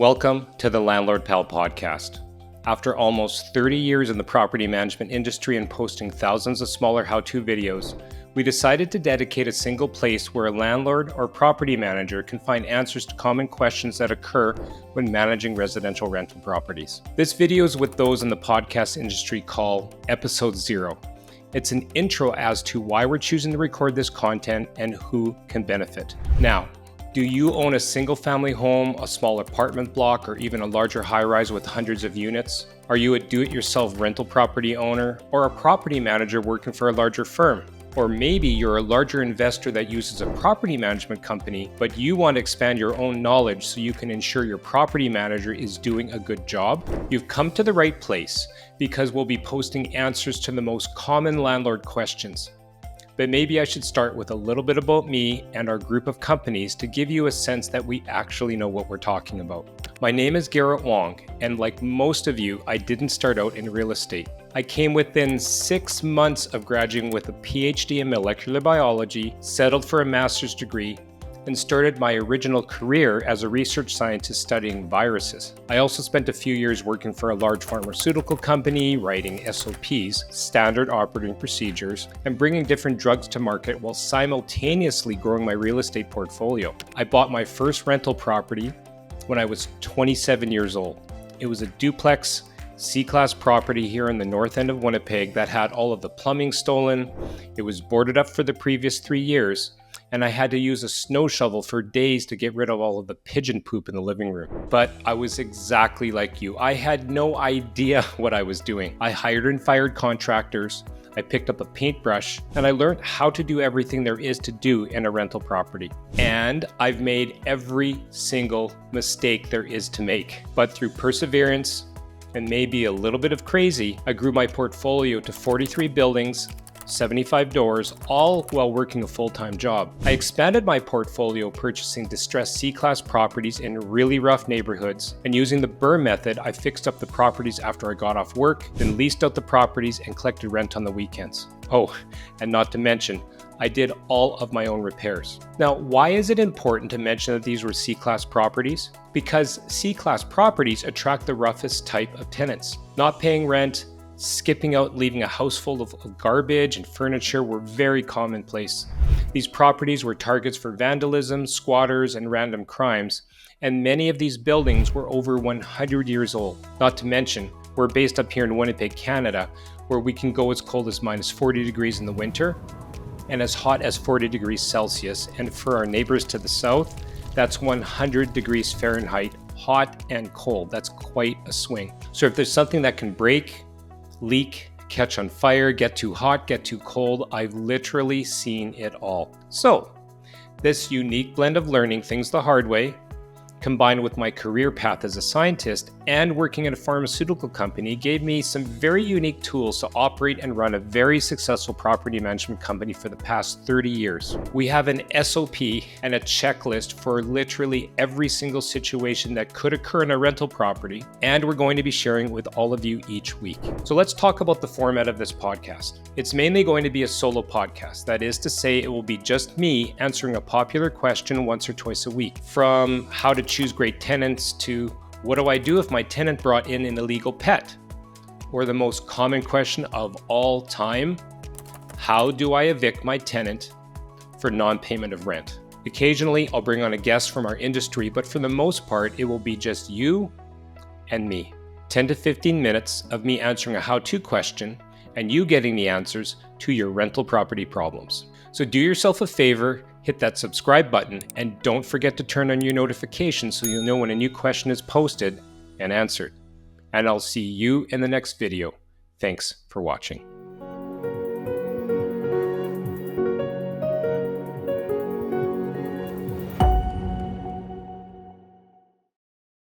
Welcome to the Landlord Pal podcast. After almost 30 years in the property management industry and posting thousands of smaller how-to videos, we decided to dedicate a single place where a landlord or property manager can find answers to common questions that occur when managing residential rental properties. This video is what those in the podcast industry call Episode 0. It's an intro as to why we're choosing to record this content and who can benefit. Now, do you own a single-family home, a small apartment block, or even a larger high-rise with hundreds of units? Are you a do-it-yourself rental property owner or a property manager working for a larger firm? Or maybe you're a larger investor that uses a property management company, but you want to expand your own knowledge so you can ensure your property manager is doing a good job? You've come to the right place because we'll be posting answers to the most common landlord questions. But maybe I should start with a little bit about me and our group of companies to give you a sense that we actually know what we're talking about. My name is Garret Wong, and like most of you, I didn't start out in real estate. I came within 6 months of graduating with a PhD in molecular biology, settled for a master's degree, and started my original career as a research scientist studying viruses. I also spent a few years working for a large pharmaceutical company, writing SOPs, standard operating procedures, and bringing different drugs to market while simultaneously growing my real estate portfolio. I bought my first rental property when I was 27 years old. It was a duplex C-class property here in the north end of Winnipeg that had all of the plumbing stolen. It was boarded up for the previous 3 years, and I had to use a snow shovel for days to get rid of all of the pigeon poop in the living room. But I was exactly like you. I had no idea what I was doing. I hired and fired contractors, I picked up a paintbrush, and I learned how to do everything there is to do in a rental property. And I've made every single mistake there is to make. But through perseverance and maybe a little bit of crazy, I grew my portfolio to 43 buildings, 75 doors, all while working a full-time job. I expanded my portfolio purchasing distressed C-class properties in really rough neighborhoods, and using the BRRRR method, I fixed up the properties after I got off work, then leased out the properties and collected rent on the weekends. Oh, and not to mention, I did all of my own repairs. Now, why is it important to mention that these were C-class properties? Because C-class properties attract the roughest type of tenants. Not paying rent, skipping out, leaving a house full of garbage and furniture were very commonplace. These properties were targets for vandalism, squatters, and random crimes, and many of these buildings were over 100 years old. Not to mention, we're based up here in Winnipeg, Canada, where we can go as cold as minus 40 degrees in the winter and as hot as 40 degrees Celsius. And for our neighbors to the south, that's 100 degrees Fahrenheit, hot and cold. That's quite a swing. So if there's something that can break, leak, catch on fire, get too hot, get too cold, I've literally seen it all. So, this unique blend of learning things the hard way, combined with my career path as a scientist and working at a pharmaceutical company, gave me some very unique tools to operate and run a very successful property management company for the past 30 years. We have an SOP and a checklist for literally every single situation that could occur in a rental property, and we're going to be sharing with all of you each week. So let's talk about the format of this podcast. It's mainly going to be a solo podcast. That is to say, it will be just me answering a popular question once or twice a week. From how to choose great tenants to what do I do if my tenant brought in an illegal pet? Or the most common question of all time, how do I evict my tenant for non-payment of rent? Occasionally, I'll bring on a guest from our industry, but for the most part, it will be just you and me. 10 to 15 minutes of me answering a how-to question and you getting the answers to your rental property problems. So do yourself a favor, hit that subscribe button, and don't forget to turn on your notifications so you'll know when a new question is posted and answered. And I'll see you in the next video. Thanks for watching.